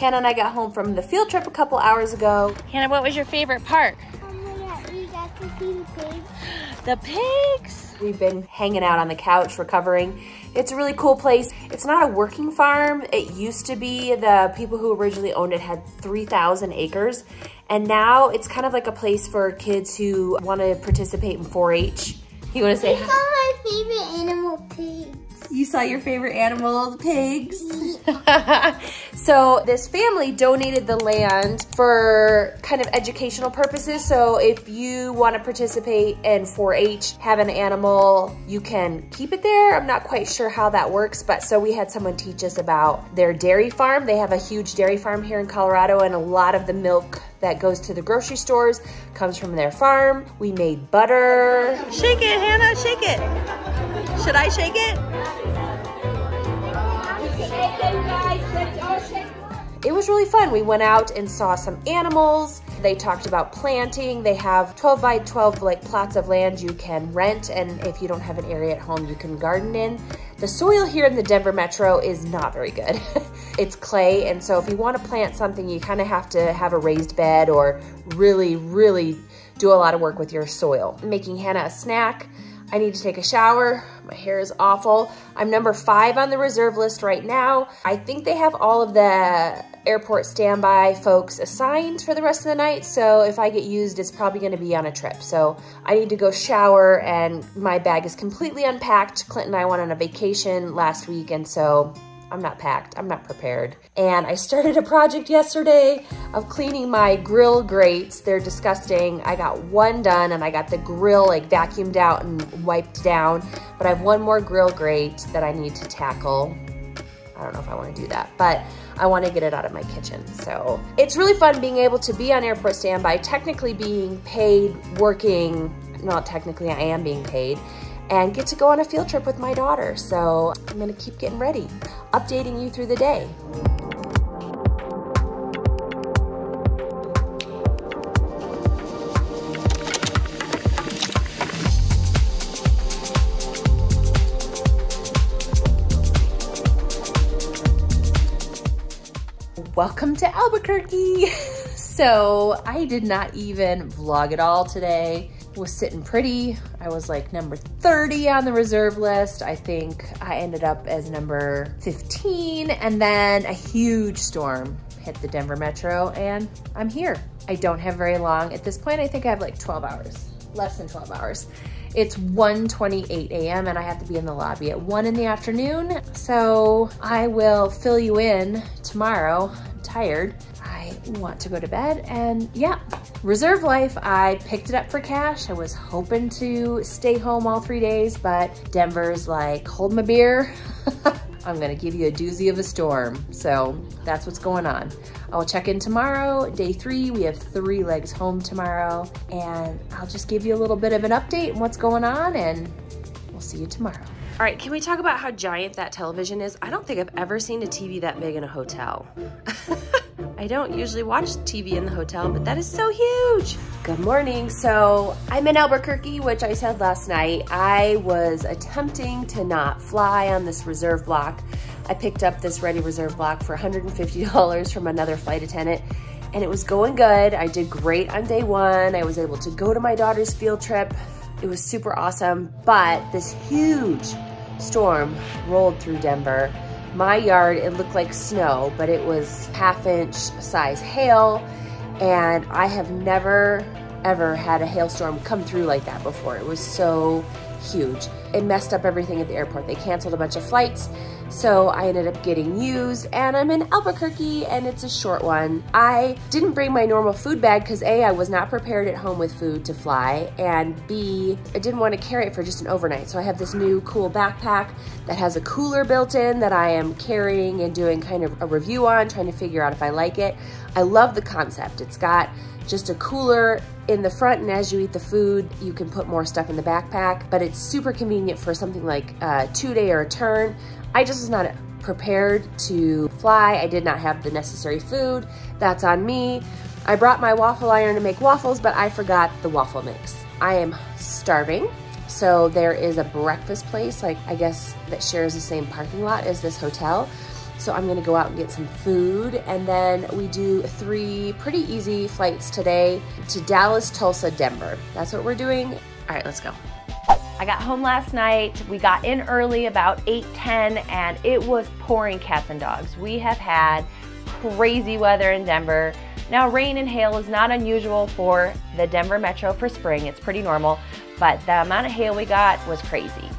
Hannah and I got home from the field trip a couple hours ago. Hannah, what was your favorite part? We got to see the pigs. The pigs. We've been hanging out on the couch recovering. It's a really cool place. It's not a working farm. It used to be. The people who originally owned it had 3,000 acres. And now it's kind of like a place for kids who want to participate in 4-H. You want to say? I saw my favorite animal, pigs. You saw your favorite animal, the pigs? So this family donated the land for kind of educational purposes. So if you want to participate in 4-H, have an animal, you can keep it there. I'm not quite sure how that works, but so we had someone teach us about their dairy farm. They have a huge dairy farm here in Colorado, and a lot of the milk that goes to the grocery stores comes from their farm. We made butter. Shake it, Hannah, shake it. Should I shake it? It was really fun. We went out and saw some animals. They talked about planting. They have 12 by 12 like plots of land you can rent, and if you don't have an area at home, you can garden in. The soil here in the Denver metro is not very good. It's clay, and so if you want to plant something, you kind of have to have a raised bed or really, really do a lot of work with your soil. I'm making Hannah a snack. I need to take a shower. My hair is awful. I'm number 5 on the reserve list right now. I think they have all of the airport standby folks assigned for the rest of the night. So if I get used, it's probably gonna be on a trip. So I need to go shower, and my bag is completely unpacked. Clint and I went on a vacation last week, and so I'm not packed, I'm not prepared. And I started a project yesterday of cleaning my grill grates. They're disgusting. I got one done, and I got the grill like vacuumed out and wiped down, but I have one more grill grate that I need to tackle. I don't know if I want to do that, but I want to get it out of my kitchen. So it's really fun being able to be on airport standby, technically being paid, working, not technically, I am being paid, and get to go on a field trip with my daughter. So I'm gonna keep getting ready, updating you through the day. Welcome to Albuquerque. So I did not even vlog at all today. Was sitting pretty. I was like number 30 on the reserve list. I think I ended up as number 15, and then a huge storm hit the Denver metro, and I'm here. I don't have very long. At this point, I think I have like 12 hours, less than 12 hours. It's 1:28 a.m. and I have to be in the lobby at 1 in the afternoon. So I will fill you in tomorrow. I'm tired. I want to go to bed, and yeah, reserve life. I picked it up for cash. I was hoping to stay home all 3 days, but Denver's like, hold my beer. I'm gonna give you a doozy of a storm. So that's what's going on. I'll check in tomorrow, day 3. We have 3 legs home tomorrow, and I'll just give you a little bit of an update on what's going on, and we'll see you tomorrow. All right, can we talk about how giant that television is? I don't think I've ever seen a TV that big in a hotel. I don't usually watch TV in the hotel, but that is so huge. Good morning. So I'm in Albuquerque, which I said last night. I was attempting to not fly on this reserve block. I picked up this Ready Reserve block for $150 from another flight attendant, and it was going good. I did great on day 1. I was able to go to my daughter's field trip. It was super awesome, but this huge storm rolled through Denver. My yard, it looked like snow, but it was 1/2-inch size hail, and I have never, ever had a hailstorm come through like that before. It was so huge. It messed up everything at the airport. They canceled a bunch of flights, so I ended up getting used, and I'm in Albuquerque, and it's a short one. I didn't bring my normal food bag because A, I was not prepared at home with food to fly, and B, I didn't want to carry it for just an overnight. So I have this new cool backpack that has a cooler built in that I am carrying and doing kind of a review on, trying to figure out if I like it. I love the concept. It's got just a cooler in the front, and as you eat the food, you can put more stuff in the backpack, but it's super convenient for something like a 2-day or a turn. I just was not prepared to fly. I did not have the necessary food. That's on me. I brought my waffle iron to make waffles, but I forgot the waffle mix. I am starving. So there is a breakfast place, like I guess that shares the same parking lot as this hotel. So I'm gonna go out and get some food, and then we do 3 pretty easy flights today to Dallas, Tulsa, Denver. That's what we're doing. All right, let's go. I got home last night. We got in early about 8:10, and it was pouring cats and dogs. We have had crazy weather in Denver. Now, rain and hail is not unusual for the Denver metro for spring. It's pretty normal, but the amount of hail we got was crazy.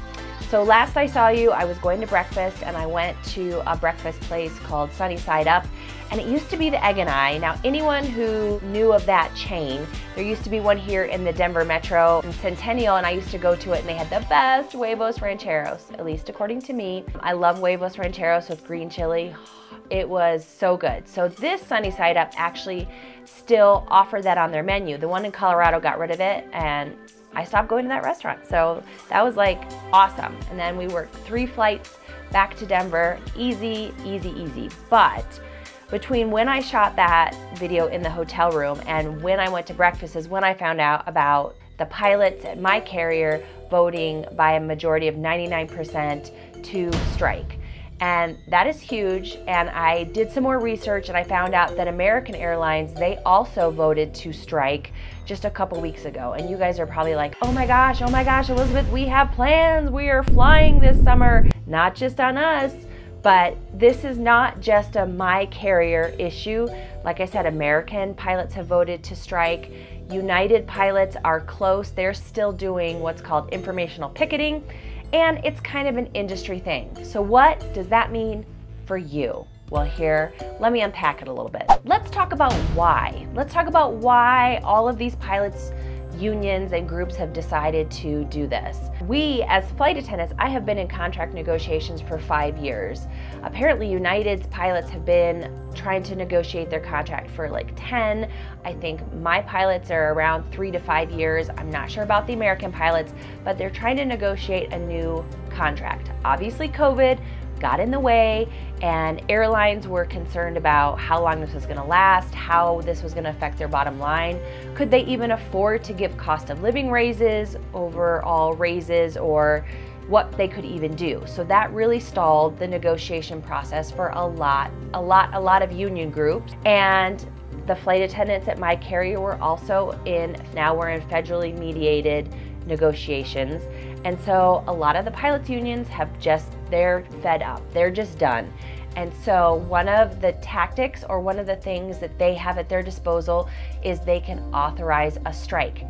So last I saw you, I was going to breakfast, and I went to a breakfast place called Sunny Side Up, and it used to be the Egg and I. Now, anyone who knew of that chain, there used to be one here in the Denver metro in Centennial, and I used to go to it, and they had the best huevos rancheros, at least according to me. I love huevos rancheros with green chili. It was so good. So this Sunny Side Up actually still offered that on their menu. The one in Colorado got rid of it, and I stopped going to that restaurant. So that was like awesome. And then we worked 3 flights back to Denver. Easy, easy, easy. But between when I shot that video in the hotel room and when I went to breakfast is when I found out about the pilots at my carrier voting by a majority of 99% to strike. And that is huge, and I did some more research and I found out that American Airlines, they also voted to strike just a couple weeks ago. And you guys are probably like, oh my gosh, Elizabeth, we have plans. We are flying this summer. Not just on us, but this is not just a my carrier issue. Like I said, American pilots have voted to strike. United pilots are close. They're still doing what's called informational picketing. And it's kind of an industry thing. So what does that mean for you? Well, here, let me unpack it a little bit. Let's talk about why. Let's talk about why all of these pilots, unions, and groups have decided to do this. We, as flight attendants, I have been in contract negotiations for 5 years. Apparently, United's pilots have been trying to negotiate their contract for like 10. I think my pilots are around 3 to 5 years. I'm not sure about the American pilots, but they're trying to negotiate a new contract. Obviously, COVID got in the way, and airlines were concerned about how long this was going to last, how this was going to affect their bottom line. Could they even afford to give cost of living raises, overall raises, or what they could even do? So that really stalled the negotiation process for a lot of union groups. And the flight attendants at my carrier were also now we're in federally mediated negotiations. And so a lot of the pilots unions they're fed up. They're just done. And so one of the tactics, or one of the things that they have at their disposal, is they can authorize a strike.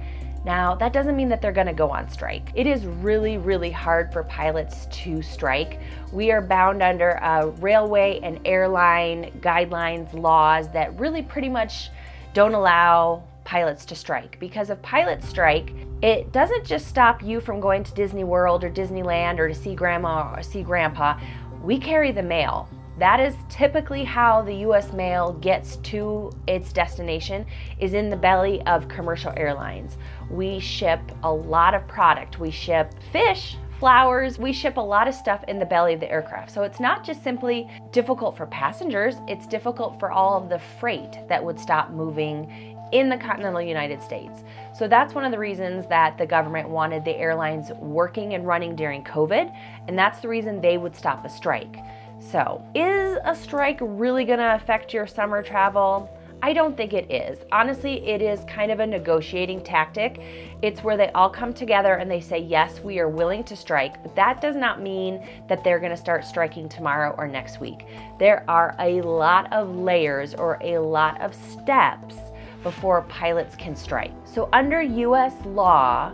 Now, that doesn't mean that they're gonna go on strike. It is really, really hard for pilots to strike. We are bound under railway and airline guidelines, laws that really pretty much don't allow pilots to strike. Because if pilots strike, it doesn't just stop you from going to Disney World or Disneyland or to see grandma or see grandpa. We carry the mail. That is typically how the US mail gets to its destination, is in the belly of commercial airlines. We ship a lot of product. We ship fish, flowers, we ship a lot of stuff in the belly of the aircraft. So it's not just simply difficult for passengers, it's difficult for all of the freight that would stop moving in the continental United States. So that's one of the reasons that the government wanted the airlines working and running during COVID, and that's the reason they would stop a strike. So, is a strike really gonna affect your summer travel? I don't think it is. Honestly, it is kind of a negotiating tactic. It's where they all come together and they say, yes, we are willing to strike, but that does not mean that they're gonna start striking tomorrow or next week. There are a lot of layers or a lot of steps before pilots can strike. So under US law,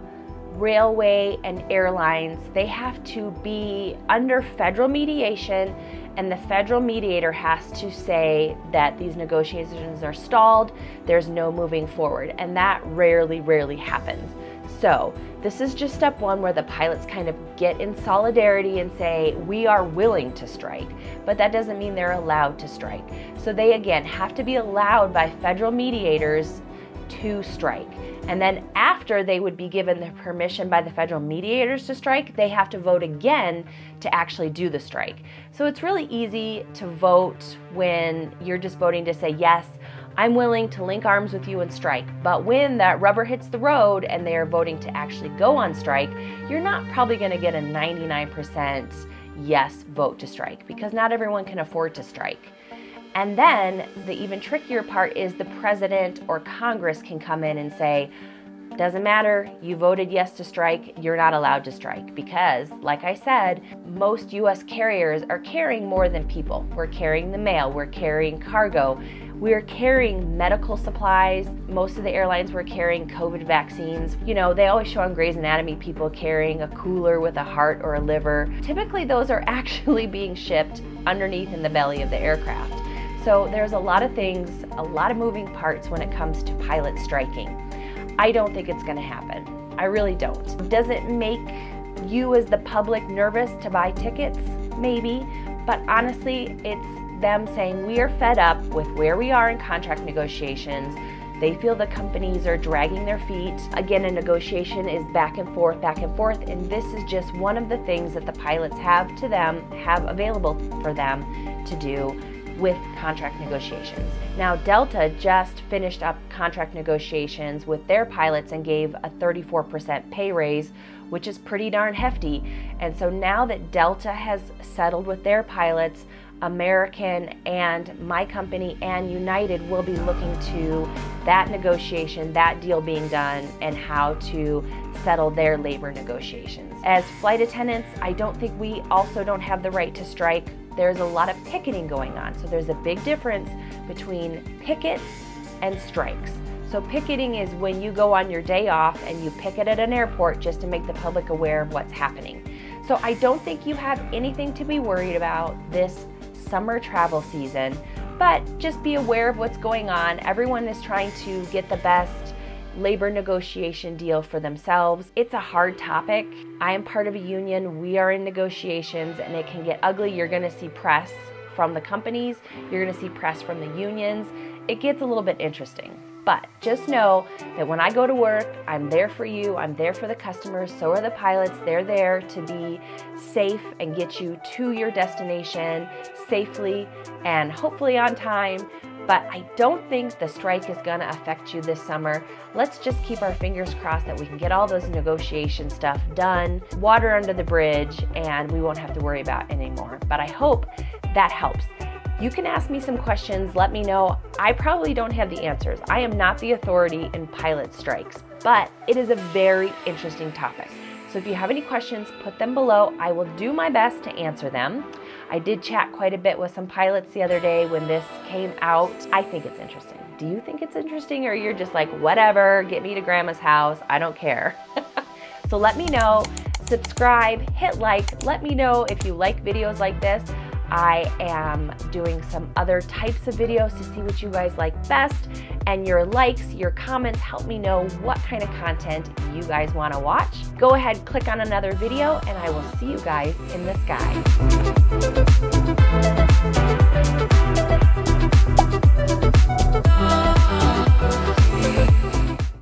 railway and airlines, they have to be under federal mediation, and the federal mediator has to say that these negotiations are stalled, there's no moving forward, and that rarely happens. So this is just step one, where the pilots kind of get in solidarity and say, we are willing to strike, but that doesn't mean they're allowed to strike. So they, again, have to be allowed by federal mediators to strike. And then after they would be given the permission by the federal mediators to strike, they have to vote again to actually do the strike. So it's really easy to vote when you're just voting to say, yes, I'm willing to link arms with you and strike. But when that rubber hits the road and they are voting to actually go on strike, you're not probably going to get a 99% yes, vote to strike, because not everyone can afford to strike. And then the even trickier part is the president or Congress can come in and say, doesn't matter, you voted yes to strike, you're not allowed to strike, because like I said, most US carriers are carrying more than people. We're carrying the mail, we're carrying cargo, we're carrying medical supplies. Most of the airlines were carrying COVID vaccines. You know, they always show on Grey's Anatomy people carrying a cooler with a heart or a liver. Typically those are actually being shipped underneath in the belly of the aircraft. So there's a lot of things, a lot of moving parts when it comes to pilots striking. I don't think it's gonna happen. I really don't. Does it make you as the public nervous to buy tickets? Maybe, but honestly, it's them saying we are fed up with where we are in contract negotiations. They feel the companies are dragging their feet. Again, a negotiation is back and forth, and this is just one of the things that the pilots have available for them to do with contract negotiations. Now, Delta just finished up contract negotiations with their pilots and gave a 34% pay raise, which is pretty darn hefty. And so now that Delta has settled with their pilots, American and my company and United will be looking to that negotiation, that deal being done, and how to settle their labor negotiations. As flight attendants, I don't think we also don't have the right to strike. There's a lot of picketing going on. So there's a big difference between pickets and strikes. So picketing is when you go on your day off and you picket at an airport just to make the public aware of what's happening. So I don't think you have anything to be worried about this summer travel season, but just be aware of what's going on. Everyone is trying to get the best labor negotiation deal for themselves. It's a hard topic. I am part of a union. We are in negotiations and it can get ugly. You're gonna see press from the companies. You're gonna see press from the unions. It gets a little bit interesting. But just know that when I go to work, I'm there for you, I'm there for the customers, so are the pilots. They're there to be safe and get you to your destination safely and hopefully on time. But I don't think the strike is gonna affect you this summer. Let's just keep our fingers crossed that we can get all those negotiation stuff done, water under the bridge, and we won't have to worry about it anymore. But I hope that helps. You can ask me some questions, let me know. I probably don't have the answers. I am not the authority in pilot strikes, but it is a very interesting topic. So if you have any questions, put them below. I will do my best to answer them. I did chat quite a bit with some pilots the other day when this came out. I think it's interesting. Do you think it's interesting, or you're just like, whatever, get me to grandma's house, I don't care. So let me know, subscribe, hit like, let me know if you like videos like this. I am doing some other types of videos to see what you guys like best, and your likes, your comments help me know what kind of content you guys want to watch. Go ahead, click on another video, and I will see you guys in the sky.